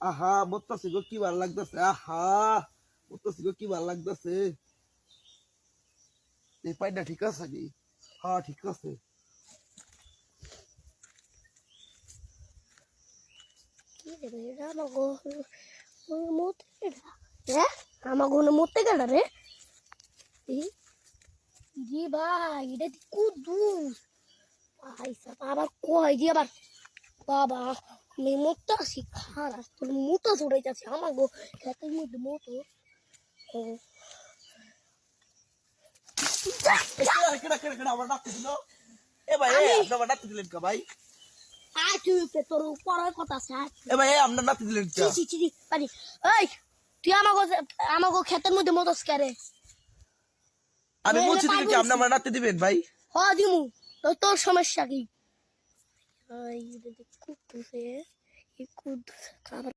আহা মরতাছি গো, কি ভালো লাগতেছে। আহা মরতাছি গো, কি ভালো লাগতেছে। এই পাইটা ঠিক আছে কি? হ্যাঁ ঠিক আছে। কি রে এটা আমাগো মরতে গেলা রে, আমাগো মরতে গেলা রে। জি ভাই এটা কুদ্দুস ভাই সাহেব আবার কয় যে আবার বাবা আমি মরতে আসি খারাপ তোর মোটো চড়াইতেছি আমাগো খেতের মধ্যে মোটো। আমার ডাকতে দিল। এ ভাই আপনার ডাকতে দিলেন কা ভাই? তোর পড়ার কথা আছে। এ ভাই আপনার ডাকতে দিলেন কা? পারি এই তুই আমাগো আমাগো খেতের মধ্যে মোটস করে আমি বলছি দিলেন কি আপনি আমার ডাকতে দিবেন ভাই? হ দিমু তোর সমস্যা কি? কুদ্দুসে কুদ্দুস খাবার